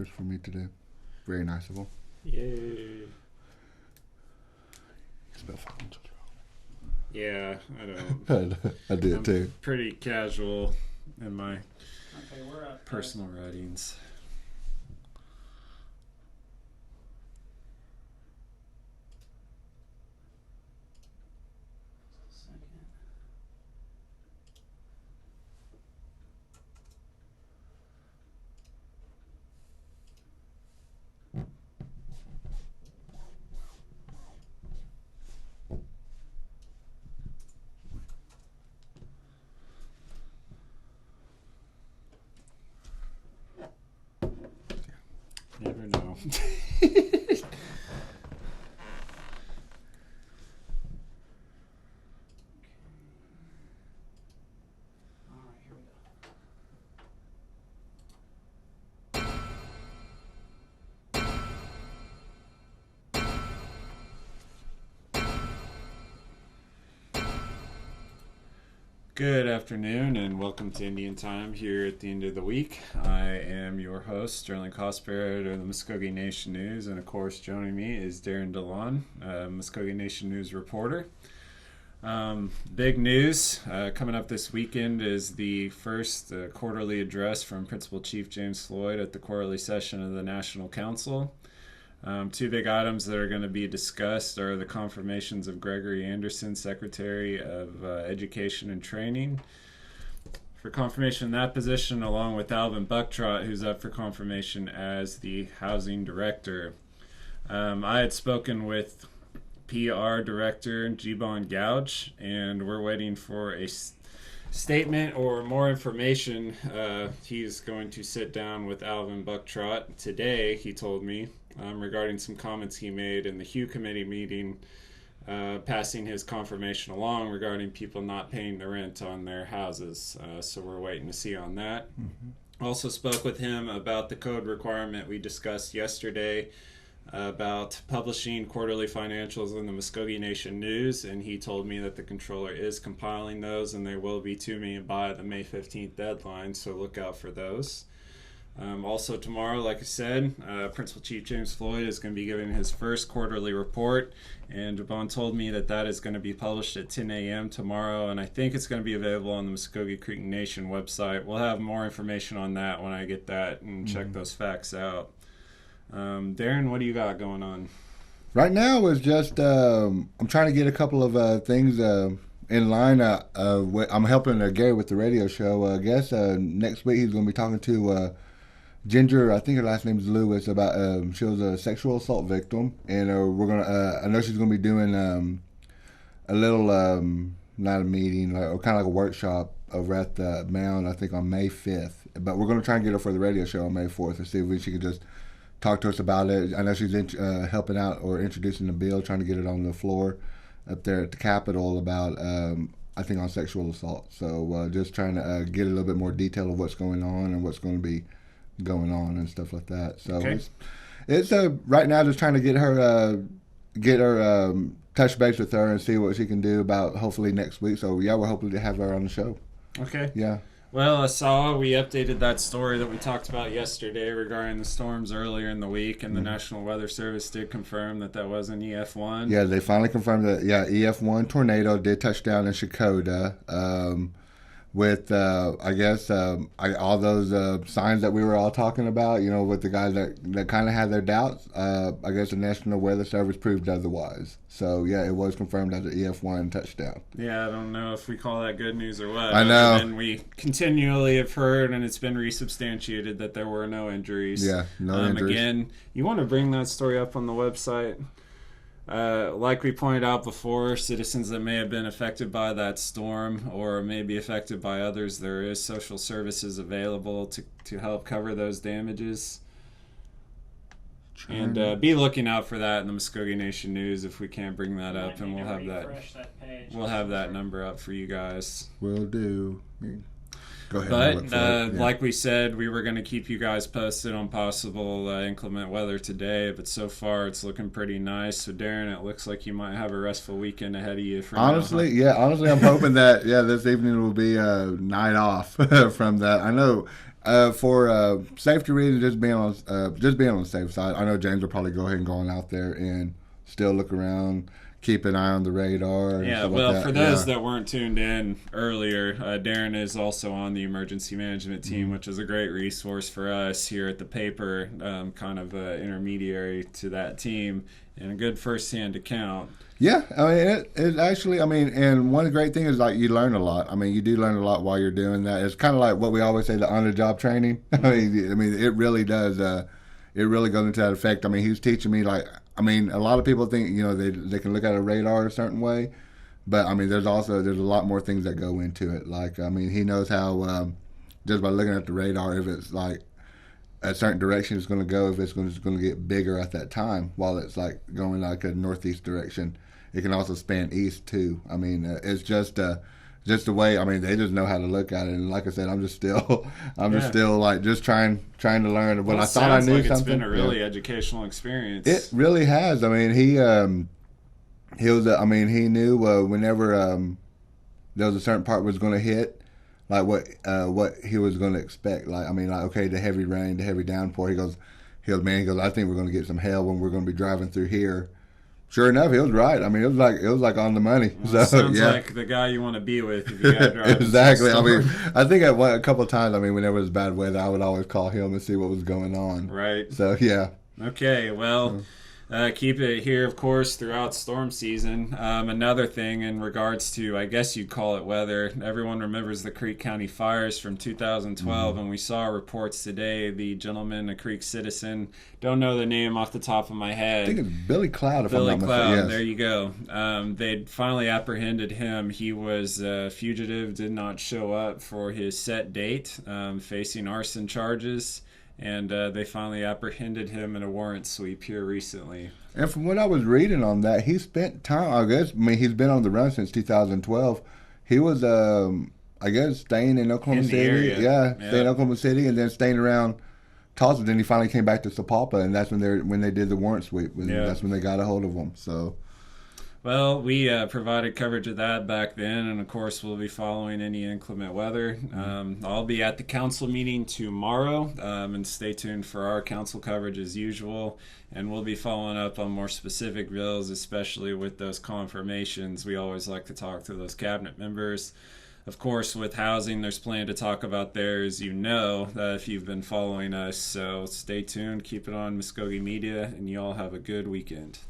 markers for me to do. Very nice of them. Yay. Spell phones. Yeah, I don't. I do it too. Pretty casual in my personal writings. Never know. Good afternoon and welcome to Indian Time here at the end of the week. I am your host, Sterling Cosper of the Muskogee Nation News, and of course joining me is Darren DeLon, Muskogee Nation News reporter. Big news coming up this weekend is the first quarterly address from Principal Chief James Floyd at the quarterly session of the National Council. Two big items that are going to be discussed are the confirmations of Gregory Anderson, Secretary of Education and Training, for confirmation in that position, along with Alvin Bucktrott, who's up for confirmation as the Housing Director. I had spoken with PR Director Jibon Gouge, and we're waiting for a statement or more information. He's going to sit down with Alvin Bucktrott today, he told me, regarding some comments he made in the Hugh Committee meeting, passing his confirmation along regarding people not paying the rent on their houses. So we're waiting to see on that. Mm-hmm. Also spoke with him about the code requirement we discussed yesterday about publishing quarterly financials in the Muskogee Nation News, and he told me that the controller is compiling those and they will be to me by the May 15th deadline, so look out for those. Also tomorrow, like I said, Principal Chief James Floyd is going to be giving his first quarterly report, and Jabon told me that that is going to be published at 10 a.m. tomorrow, and I think it's going to be available on the Muskogee Creek Nation website. We'll have more information on that when I get that and check those facts out. Darren, what do you got going on? Right now is just I'm trying to get a couple of things in line. I'm helping Gary with the radio show. I guess next week he's going to be talking to Ginger, I think her last name is Lewis, about she was a sexual assault victim, and we're gonna. I know she's gonna be doing a little not a meeting, or kind of like a workshop over at the Mound, I think on May 5th. But we're gonna try and get her for the radio show on May 4th to see if she could just talk to us about it. I know she's helping out or introducing the bill, trying to get it on the floor up there at the Capitol about I think on sexual assault. So just trying to get a little bit more detail of what's going on and what's going to be going on and stuff like that. So okay. It's right now just trying to get her touch base with her and see what she can do about hopefully next week. So yeah, we're hoping to have her on the show. Okay. Yeah. Well, I saw we updated that story that we talked about yesterday regarding the storms earlier in the week, and the National Weather Service did confirm that that was an EF1. Yeah, they finally confirmed that, EF1 tornado did touch down in Shakota. With, I guess, all those signs that we were all talking about, with the guys that kind of had their doubts, I guess the National Weather Service proved otherwise. So, yeah, it was confirmed as an EF1 touchdown. Yeah, I don't know if we call that good news or what. I know. And we continually have heard, and it's been resubstantiated, that there were no injuries. Yeah, no injuries. Again, you want to bring that story up on the website? Like we pointed out before, citizens that may have been affected by that storm or may be affected by others, there is social services available to help cover those damages. And be looking out for that in the Muskogee Nation News if we can't bring that up, and we'll have that number up for you guys. Will do. Go ahead. But like we said, we were going to keep you guys posted on possible inclement weather today, but so far it's looking pretty nice. So Darren, it looks like you might have a restful weekend ahead of you. Honestly, I'm hoping that this evening will be a night off from that. I know For safety reasons, just being on the safe side. I know James will probably go ahead and go on out there and still look around, keep an eye on the radar. And Yeah, stuff well, like that. for those that weren't tuned in earlier, Darren is also on the emergency management team, which is a great resource for us here at the paper, kind of intermediary to that team, and a good first-hand account. Yeah, I mean, it actually, I mean, and one great thing is like you learn a lot. I mean, you do learn a lot while you're doing that. It's kind of like what we always say, the on-the-job training. I mean, it really does. It really goes into that effect. I mean, he's teaching me like, I mean, a lot of people think they can look at a radar a certain way, but I mean, there's a lot more things that go into it. Like, I mean, he knows how just by looking at the radar if it's like a certain direction it's going to go, if it's going to get bigger at that time while it's like going like a northeast direction. It can also span east too. I mean, it's just the way. I mean, they just know how to look at it. And like I said, I'm just still like just trying to learn. When I thought I knew something, it's been a really educational experience. It really has. I mean, he was. I mean, he knew whenever there was a certain part was going to hit, like what he was going to expect. Like, I mean, like, okay, the heavy rain, the heavy downpour. He goes, I think we're going to get some hail when we're going to be driving through here. Sure enough, he was right. I mean, it was like on the money. Well, so sounds like the guy you want to be with if you got to drive. Exactly. I mean, I think a couple of times. I mean, whenever it was bad weather, I would always call him and see what was going on. Right. So yeah. Okay. Well. Keep it here, of course, throughout storm season. Another thing in regards to, I guess you'd call it weather, everyone remembers the Creek County fires from 2012, and we saw reports today. The gentleman, a Creek citizen, don't know the name off the top of my head. I think it's Billy Cloud, if I'm not mistaken. Cloud, yes. There you go. They'd finally apprehended him. He was a fugitive, did not show up for his set date, facing arson charges. And they finally apprehended him in a warrant sweep here recently. And from what I was reading on that, he spent time, I guess, I mean, he's been on the run since 2012. He was, I guess, staying in Oklahoma City. Area. Yeah, staying in Oklahoma City and then staying around Tulsa. Then he finally came back to Sapulpa, and that's when they did the warrant sweep. That's when they got a hold of him. So. Well, we provided coverage of that back then, and of course we'll be following any inclement weather. I'll be at the council meeting tomorrow, and stay tuned for our council coverage as usual, and we'll be following up on more specific bills, especially with those confirmations. We always like to talk to those cabinet members. Of course, with housing, there's plenty to talk about there, as you know, if you've been following us. So stay tuned, keep it on Muskogee Media, and you all have a good weekend.